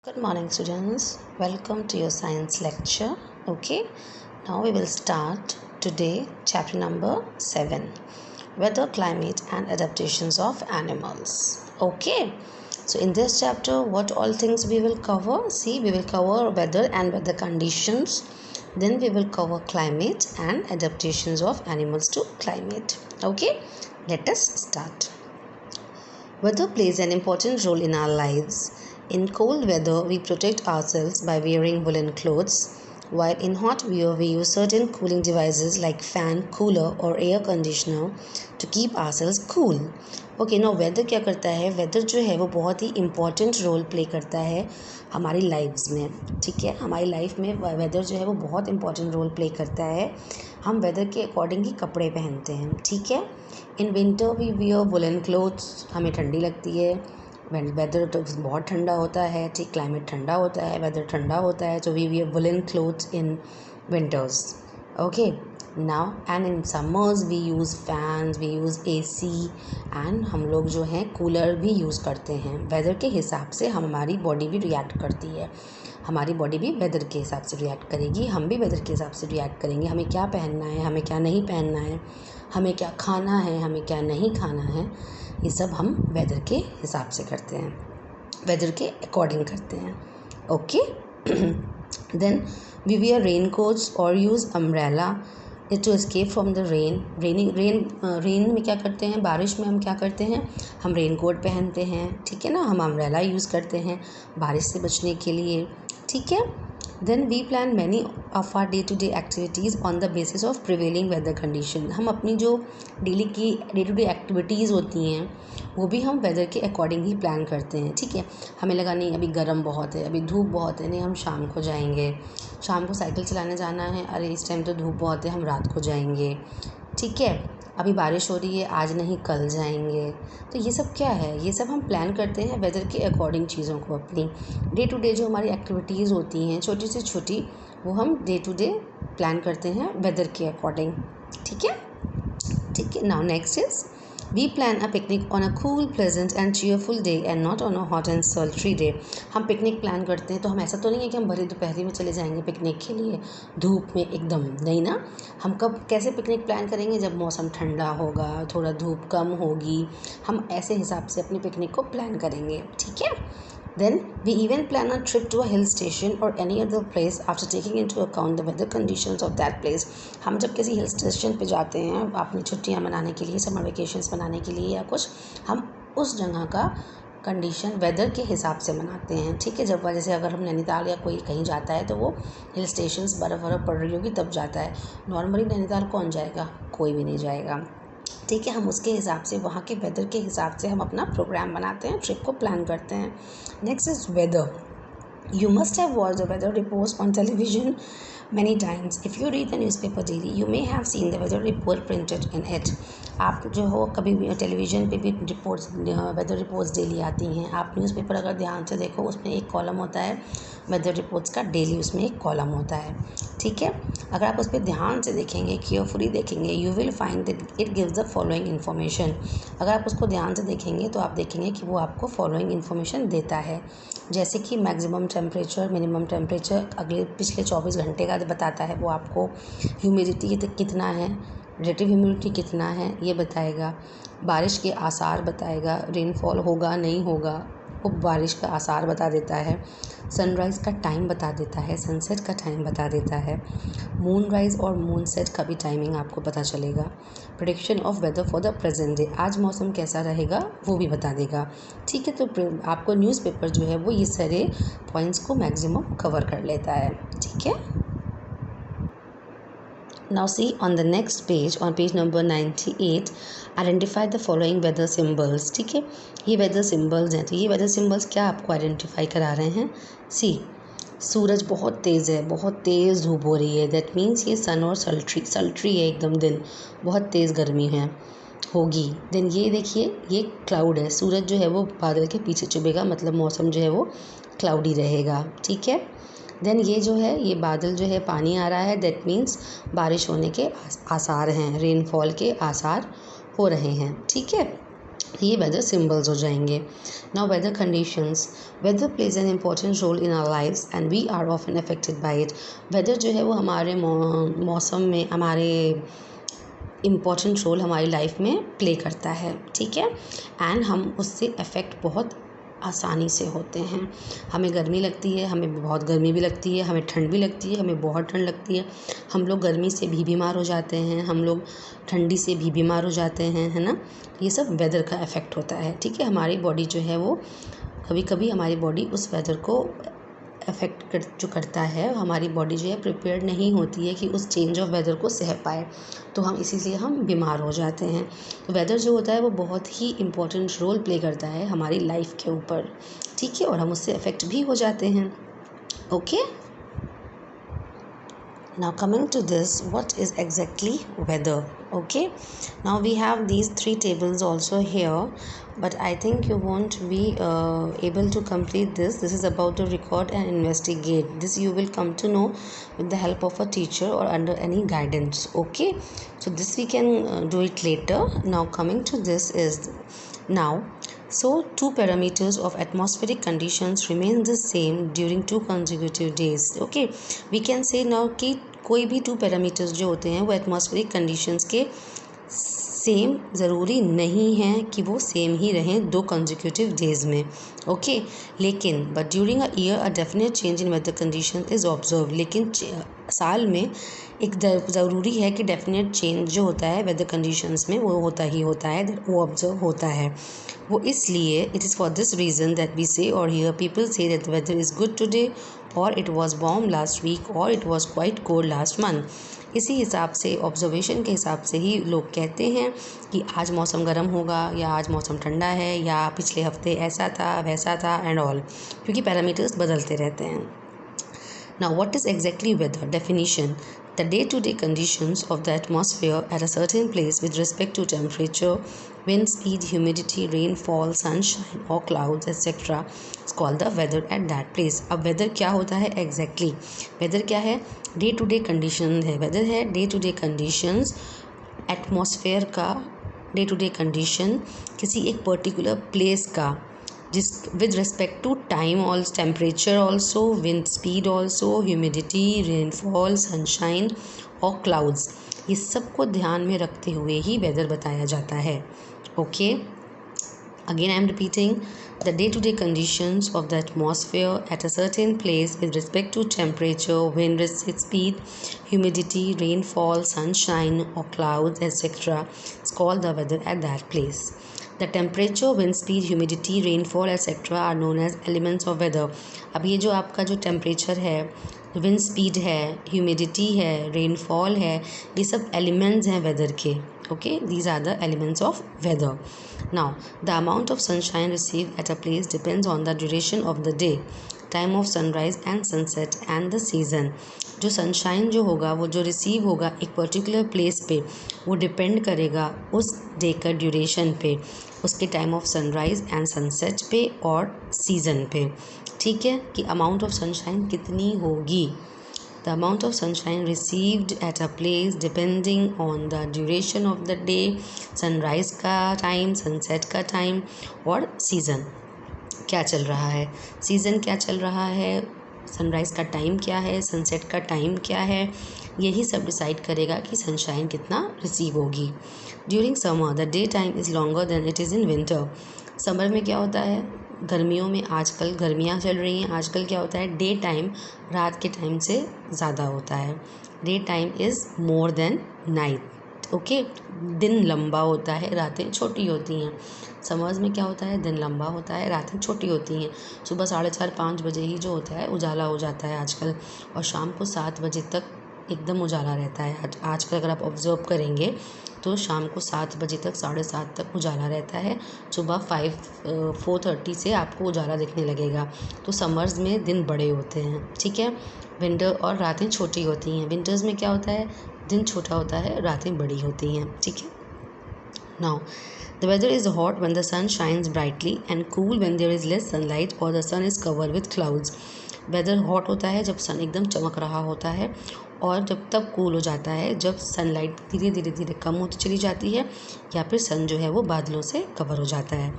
Good morning, students. Welcome to your science lecture. Okay, now we will start today chapter number 7, Weather, Climate and Adaptations of Animals. Okay, so in this chapter, what all things we will cover? See, we will cover weather and weather conditions. Then we will cover climate and adaptations of animals to climate. Okay, let us start. Weather plays an important role in our lives. In cold weather, we protect ourselves by wearing woolen clothes, while in hot weather, we use certain cooling devices like fan, cooler or air conditioner to keep ourselves cool. Okay know whether क्या करता है? Weather जो है वो बहुत ही important role play करता है हमारी लाइफ्स में. ठीक है, हमारी लाइफ में वेदर जो है वो बहुत इम्पॉर्टेंट रोल प्ले करता है. हम वेदर के अकॉर्डिंग ही कपड़े पहनते हैं. ठीक है, in winter we wear woollen clothes, हमें ठंडी लगती है. वेदर तो बहुत ठंडा होता है. ठीक, क्लाइमेट ठंडा होता है, वेदर ठंडा होता है, तो we wear woollen clothes in winters. Okay now and in summers we use fans, we use AC and हम लोग जो हैं कूलर भी यूज़ करते हैं. वेदर के हिसाब से हमारी बॉडी भी रिएक्ट करती है. हमारी बॉडी भी वेदर के हिसाब से रिएक्ट करेगी, हम भी वेदर के हिसाब से रिएक्ट करेंगे. हमें क्या पहनना है, हमें क्या नहीं पहनना है, हमें क्या खाना है, हमें क्या नहीं खाना है, ये सब हम वेदर के हिसाब से करते हैं, वेदर के अकॉर्डिंग करते हैं. Okay then we wear rain coats और use umbrella to escape from the rain. Rain में क्या करते हैं, बारिश में हम क्या करते हैं, हम रेन कोट पहनते हैं. ठीक है ना, हम अम्ब्रेला यूज़ करते हैं बारिश से बचने के लिए. ठीक है, then we plan many of our day to day activities on the basis of prevailing weather condition. हम अपनी जो डे टू डे एक्टिविटीज़ होती हैं वो भी हम वेदर के अकॉर्डिंग ही प्लान करते हैं. ठीक है, हमें लगा नहीं अभी गर्म बहुत है, अभी धूप बहुत है, नहीं हम शाम को जाएंगे. शाम को साइकिल चलाने जाना है, अरे इस टाइम तो धूप बहुत है, हम रात को जाएंगे. ठीक है, अभी बारिश हो रही है, आज नहीं कल जाएंगे. तो ये सब क्या है, ये सब हम प्लान करते हैं वेदर के अकॉर्डिंग चीज़ों को. अपनी डे टू डे जो हमारी एक्टिविटीज़ होती हैं छोटी से छोटी, वो हम डे टू डे प्लान करते हैं वेदर के अकॉर्डिंग. ठीक है, ठीक है. Now next is we plan a picnic on a cool pleasant and cheerful day and not on a hot and sultry day. हम पिकनिक प्लान करते हैं तो हम ऐसा तो नहीं है कि हम भरी दोपहर में चले जाएंगे पिकनिक के लिए धूप में एकदम, नहीं ना. हम कब कैसे पिकनिक प्लान करेंगे, जब मौसम ठंडा होगा, थोड़ा धूप कम होगी, हम ऐसे हिसाब से अपनी पिकनिक को प्लान करेंगे. ठीक है, then we even plan a trip to a hill station or any other place after taking into account the weather conditions of that place. हम जब किसी हिल स्टेशन पे जाते हैं अपनी छुट्टियां मनाने के लिए, समर वेकेशंस मनाने के लिए या कुछ, हम उस जगह का कंडीशन वेदर के हिसाब से मनाते हैं. ठीक है, जब जैसे अगर हम नैनीताल या कोई कहीं जाता है तो वो हिल स्टेशंस बर्फ़ पड़ रही होगी तब जाता है. नॉर्मली नैनीताल कौन जाएगा, कोई भी नहीं जाएगा. ठीक है, हम उसके हिसाब से, वहाँ के वेदर के हिसाब से हम अपना प्रोग्राम बनाते हैं, ट्रिप को प्लान करते हैं. Next is whether. You must have watched the weather reports on television many times. If you read the newspaper daily, you may have seen the weather report printed in it. आप जो हो कभी भी television पे भी reports, weather reports daily आती हैं. आप न्यूज़पेपर अगर ध्यान से देखो, उसमें एक कॉलम होता है वेदर रिपोर्ट्स का, डेली उसमें एक कॉलम होता है. ठीक है, अगर आप उस पर ध्यान से देखेंगे, केयरफुली देखेंगे, you will find that it gives the following information. अगर आप उसको ध्यान से देखेंगे तो आप देखेंगे कि वो आपको फॉलोइंग इन्फॉर्मेशन देता है. जैसे कि मैक्सिमम टेम्परेचर, मिनिमम टेम्परेचर पिछले 24 घंटे का बताता है वो आपको. ह्यूमिडिटी कितना है, रिलेटिव ह्यूमिडिटी कितना है, ये बताएगा. बारिश के आसार बताएगा, रेनफॉल होगा नहीं होगा वो बारिश का आसार बता देता है. सनराइज़ का टाइम बता देता है, सनसेट का टाइम बता देता है. मून राइज़ और मून सेट का भी टाइमिंग आपको पता चलेगा. Prediction of weather for the present day, आज मौसम कैसा रहेगा वो भी बता देगा. ठीक है, तो आपको न्यूज़पेपर जो है वो ये सारे पॉइंट्स को मैक्सिमम कवर कर लेता है. ठीक है, now see on the next page, on page number 98, identify the following weather symbols. ठीक है, ये weather symbols हैं. तो ये weather symbols क्या आपको आइडेंटिफाई करा रहे हैं. सी, सूरज बहुत तेज़ है, बहुत तेज़ धूप हो रही है, दैट मीन्स ये सन और सल्ट्री है एकदम, दिन बहुत तेज़ गर्मी है होगी. देन ये देखिए, ये क्लाउड है, सूरज जो है वो बादल के पीछे छुपेगा, मतलब मौसम जो है वो क्लाउडी रहेगा. ठीक है, देन ये जो है, ये बादल जो है पानी आ रहा है, दैट मीन्स बारिश होने के आसार हैं, रेनफॉल के आसार हो रहे हैं. ठीक है, ये वेदर सिम्बल्स हो जाएंगे. Now weather conditions. Weather plays an important role in our lives and we are often affected by it. Weather जो है वो हमारे मौसम में हमारे इम्पॉर्टेंट रोल हमारी लाइफ में प्ले करता है, ठीक है. एंड हम उससे अफेक्ट बहुत आसानी से होते हैं. हमें गर्मी लगती है, हमें बहुत गर्मी भी लगती है, हमें ठंड भी लगती है, हमें बहुत ठंड लगती है. हम लोग गर्मी से भी बीमार हो जाते हैं, हम लोग ठंडी से भी बीमार हो जाते हैं, है ना. ये सब वेदर का इफ़ेक्ट होता है, ठीक है. हमारी बॉडी जो है वो कभी कभी हमारी बॉडी उस वेदर को जो करता है, हमारी बॉडी जो है प्रिपेयर्ड नहीं होती है कि उस चेंज ऑफ वेदर को सह पाए, तो हम इसीलिए हम बीमार हो जाते हैं. तो वेदर जो होता है वो बहुत ही इम्पोर्टेंट रोल प्ले करता है हमारी लाइफ के ऊपर, ठीक है, और हम उससे अफेक्ट भी हो जाते हैं. Okay. Now coming to this, what is exactly weather? Okay, now we have these 3 tables also here, but I think you won't be able to complete this. This is about to record and investigate. This you will come to know with the help of a teacher or under any guidance. Okay, so this we can do it later. Now coming to this is now. So, 2 parameters of atmospheric conditions remain the same during 2 consecutive days. Okay, we can say now कि कोई भी 2 parameters जो होते हैं वो atmospheric conditions के same ज़रूरी नहीं है कि वो सेम ही रहें 2 कंसेक्यूटिव डेज़ में. ओके, लेकिन but during a year a definite change in weather condition is observe. लेकिन साल में एक ज़रूरी है कि डेफिनेट चेंज जो होता है वेदर कंडीशंस में वो होता ही होता है, वो ऑब्जर्व होता है. वो इसलिए it is for this reason that we say और here people say that the weather is good today और it was warm last week और it was quite cold last month. इसी हिसाब से ऑब्जर्वेशन के हिसाब से ही लोग कहते हैं कि आज मौसम गर्म होगा या आज मौसम ठंडा है या पिछले हफ्ते ऐसा था वैसा था एंड ऑल, क्योंकि पैरामीटर्स बदलते रहते हैं. Now, what is exactly weather? Definition: the day-to-day conditions of the atmosphere at a certain place with respect to temperature, wind speed, humidity, rainfall, sunshine or clouds, etc. is called the weather at that place. अब weather क्या होता है exactly? weather क्या है? day-to-day condition है. weather है day-to-day conditions, atmosphere का day-to-day condition किसी एक particular place का, जिस with respect to time also, temperature also, wind speed also, humidity, rainfall, sunshine और clouds, ये सब को ध्यान में रखते हुए ही वेदर बताया जाता है. Okay, again I am repeating, the day-to-day conditions of the atmosphere at a certain place with respect to temperature, wind speed, humidity, rainfall, sunshine or clouds, etc. is called the weather at that place. The temperature, wind speed, humidity, rainfall, etc. are known as elements of weather. अब ये जो आपका जो temperature है, wind speed है, humidity है, rainfall है, ये सब एलिमेंट्स हैं वेदर के. Okay, these are the elements of weather. Now, the amount of sunshine received at a place depends on the duration of the day, time of sunrise and sunset and the season. जो sunshine जो होगा वो जो receive होगा एक particular place पे, वो depend करेगा उस डे का ड्यूरेशन पे, उसके time of sunrise and sunset पे और सीज़न पे. ठीक है, कि अमाउंट ऑफ सनशाइन कितनी होगी. The amount of sunshine received at a place depending on the duration of the day, sunrise का टाइम, सनसेट का टाइम और सीज़न क्या चल रहा है, सीज़न क्या चल रहा है, सनराइज़ का टाइम क्या है, सनसेट का टाइम क्या है, यही सब डिसाइड करेगा कि सनशाइन कितना रिसीव होगी. During summer the day time is longer than it is in winter. Summer में क्या होता है, गर्मियों में आजकल गर्मियाँ चल रही हैं, आजकल क्या होता है, डे टाइम रात के टाइम से ज़्यादा होता है. Day time is more than night. Okay, दिन लंबा होता है, रातें छोटी होती हैं. समर्स में क्या होता है, दिन लंबा होता है, रातें छोटी होती हैं. सुबह 4:30-5 बजे ही जो होता है उजाला हो जाता है आजकल, और शाम को 7 बजे तक एकदम उजाला रहता है. आजकल अगर आप ऑब्ज़र्व करेंगे तो शाम को 7 बजे तक, 7:30 तक उजाला रहता है. सुबह 4:30 से आपको उजाला दिखने लगेगा. तो समर्स में दिन बड़े होते हैं. ठीक है, विंटर और रातें छोटी होती हैं. विंटर्स में क्या होता है, दिन छोटा होता है, रातें बड़ी होती हैं. ठीक है. Now the weather is hot when the sun shines brightly and cool when there is less sunlight or the sun is covered with clouds. Weather hot होता है जब सन एकदम चमक रहा होता है, और जब तब कूल हो जाता है जब सनलाइट धीरे धीरे धीरे कम होती चली जाती है या फिर सन जो है वो बादलों से कवर हो जाता है।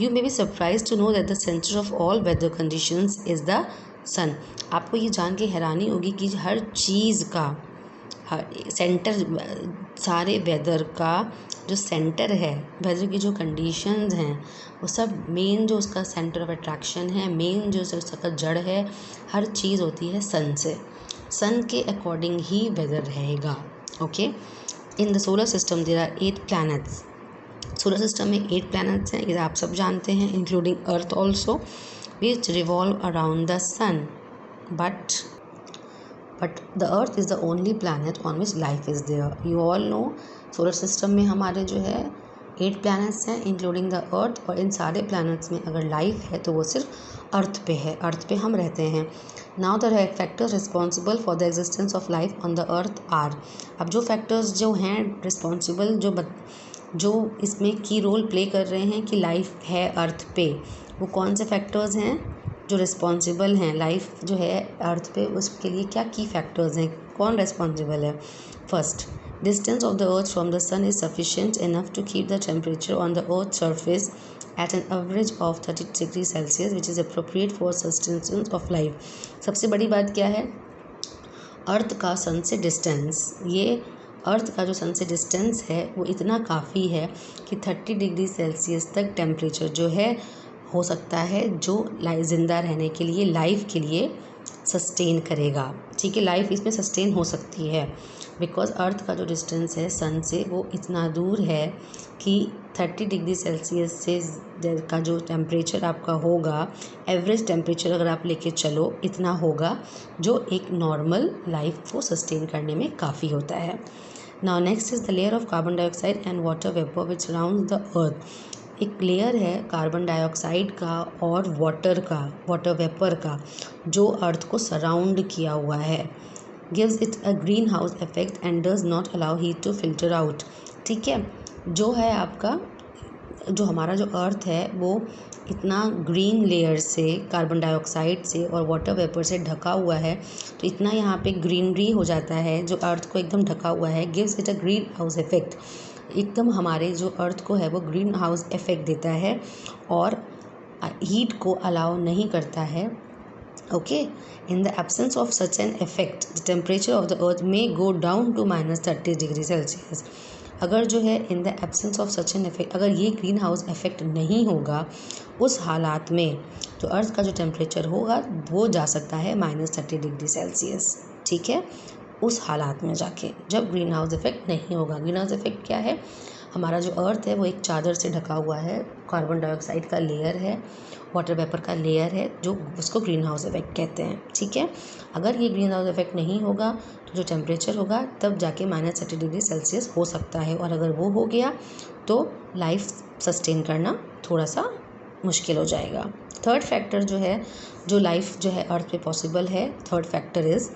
You may be surprise to know that the centre of all weather conditions is the sun. आपको ये जान के हैरानी होगी कि हर चीज़ का सेंटर, सारे वेदर का जो सेंटर है, वेदर की जो कंडीशंस हैं वो सब मेन जो उसका सेंटर ऑफ अट्रैक्शन है, मेन जो उसका जड़ है, हर चीज़ होती है सन से। सन के अकॉर्डिंग ही वेदर रहेगा। Okay, in the solar system there are 8 planets. Solar system में 8 प्लैनेट्स हैं, ये आप सब जानते हैं, including earth also, which revolve around the sun. But the earth is the only planet on which life is there. You all know solar system में हमारे जो है 8 प्लैनेट्स हैं इंक्लूडिंग द अर्थ, और इन सारे प्लैनेट्स में अगर लाइफ है तो वो सिर्फ अर्थ पे है, अर्थ पे हम रहते हैं। Now the factors responsible for the existence of life on the earth are. अब जो फैक्टर्स जो हैं रिस्पॉन्सिबल, जो इसमें की रोल प्ले कर रहे हैं कि लाइफ है अर्थ पे, वो कौन से फैक्टर्स हैं जो रिस्पॉन्सिबल हैं लाइफ जो है अर्थ पे, उसके लिए क्या की फैक्टर्स हैं, कौन रिस्पॉन्सिबल है। First, distance of the earth from the sun is sufficient enough to keep the temperature on the earth's surface at an average of 30 degrees Celsius, which is appropriate for sustenance of life। सबसे बड़ी बात क्या है, अर्थ का सन से distance. ये अर्थ का जो सन से डिस्टेंस है वो इतना काफ़ी है कि 30 डिग्री सेल्सियस तक टेम्परेचर जो है हो सकता है, जो ज़िंदा रहने के लिए, लाइफ के लिए सस्टेन करेगा। ठीक है, लाइफ इसमें सस्टेन हो सकती है बिकॉज अर्थ का जो डिस्टेंस है सन से वो इतना दूर है कि 30 डिग्री सेल्सियस से का जो टेम्परेचर आपका होगा, एवरेज टेम्परेचर अगर आप लेके चलो, इतना होगा जो एक नॉर्मल लाइफ को सस्टेन करने में काफ़ी होता है। Now next is the layer of carbon dioxide and water vapour which surrounds the earth. एक लेयर है कार्बन डाइऑक्साइड का और वाटर वेपर का, जो अर्थ को सराउंड किया हुआ है। gives it a greenhouse effect and does not allow heat to filter out। ठीक है, जो है आपका, जो हमारा जो अर्थ है वो इतना ग्रीन लेयर से, कार्बन डाइऑक्साइड से और वाटर वेपर से ढका हुआ है, तो इतना यहाँ पे ग्रीनरी हो जाता है जो अर्थ को एकदम ढका हुआ है। Gives it a green house effect, एकदम हमारे जो अर्थ को है वो ग्रीन हाउस इफेक्ट देता है और हीट को अलाउ नहीं करता है। Okay, in the absence of such an effect, the temperature of the earth may go down to -30 degree Celsius. अगर जो है in the absence of such an effect, अगर ये ग्रीन हाउस इफेक्ट नहीं होगा उस हालात में, तो अर्थ का जो टेम्परेचर होगा वो जा सकता है -30 डिग्री सेल्सियस। ठीक है, उस हालात में जाके जब ग्रीन हाउस इफेक्ट नहीं होगा। ग्रीन हाउस इफेक्ट क्या है, हमारा जो अर्थ है वो एक चादर से ढका हुआ है, कार्बन डाइऑक्साइड का लेयर है, वाटर वेपर का लेयर है, जो उसको ग्रीन हाउस इफेक्ट कहते हैं। ठीक है, अगर ये ग्रीन हाउस इफेक्ट नहीं होगा तो जो टेम्परेचर होगा तब जाके -30 डिग्री सेल्सियस हो सकता है, और अगर वो हो गया तो लाइफ सस्टेन करना थोड़ा सा मुश्किल हो जाएगा। थर्ड फैक्टर जो है, जो लाइफ जो है अर्थ पे पॉसिबल है, third factor is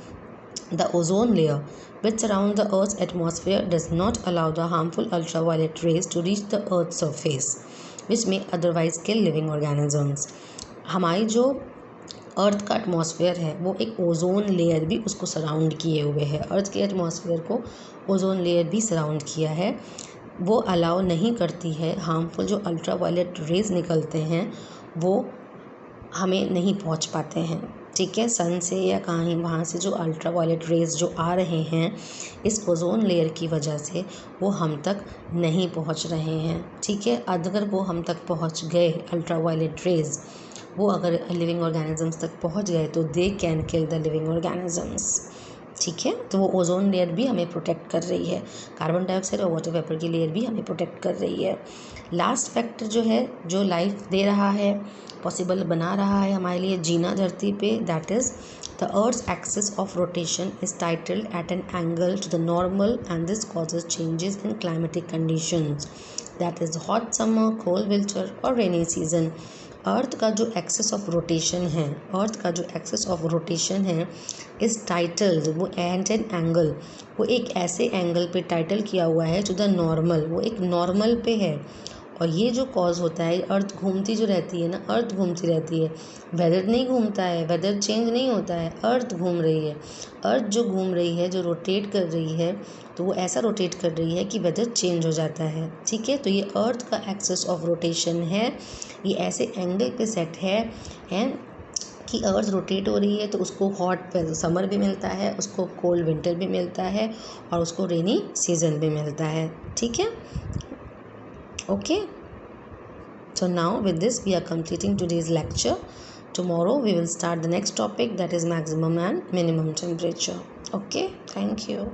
the ozone layer which surrounds the earth's atmosphere does not allow the harmful ultraviolet rays to reach the earth's surface which may otherwise kill living organisms। हमारी जो अर्थ का atmosphere है वो एक ozone layer भी उसको surround किए हुए है, अर्थ के एटमॉस्फेयर को ओजोन लेयर भी सराउंड किया है, वो अलाउ नहीं करती है, हार्मफुल जो अल्ट्रावायलेट रेज निकलते हैं वो हमें नहीं पहुंच पाते हैं। ठीक है, सन से या कहीं वहाँ से जो अल्ट्रावायलेट रेज जो आ रहे हैं इस ओजोन लेयर की वजह से वो हम तक नहीं पहुँच रहे हैं। ठीक है, अगर वो हम तक पहुँच गए, अल्ट्रावायलेट रेज वो अगर लिविंग ऑर्गेनिजम्स तक पहुँच गए तो they can kill the living organisms. ठीक है, तो वो ओजोन लेयर भी हमें प्रोटेक्ट कर रही है, कार्बन डाइऑक्साइड और वाटर वेपर की लेयर भी हमें प्रोटेक्ट कर रही है। लास्ट फैक्टर जो है, जो लाइफ दे रहा है, पॉसिबल बना रहा है हमारे लिए जीना धरती पे, that is the earth's axis of rotation is tilted at an angle to the normal and this causes changes in climatic conditions, that is hot summer, cold winter और रेनी सीजन। अर्थ का जो एक्सिस ऑफ रोटेशन है, अर्थ का जो axis of rotation है इस titled, वो eight an angle, वो एक ऐसे एंगल पे टाइटल किया हुआ है टू द नॉर्मल, वो एक नॉर्मल पे है, और ये जो कॉज होता है, अर्थ घूमती जो रहती है ना, अर्थ घूमती रहती है, वेदर नहीं घूमता है, वेदर चेंज नहीं होता है, अर्थ घूम रही है। अर्थ जो घूम रही है, जो रोटेट कर रही है, तो वो ऐसा रोटेट कर रही है कि वेदर चेंज हो जाता है। ठीक है, तो ये अर्थ का एक्सिस ऑफ रोटेशन है, ये ऐसे एंगल पे सेट है एंड कि अर्थ रोटेट हो रही है तो उसको हॉट समर भी मिलता है, उसको कोल्ड विंटर भी मिलता है और उसको रेनी सीजन भी मिलता है। ठीक है, okay. So now with this we are completing today's lecture. Tomorrow we will start the next topic, that is maximum and minimum temperature. Okay, thank you.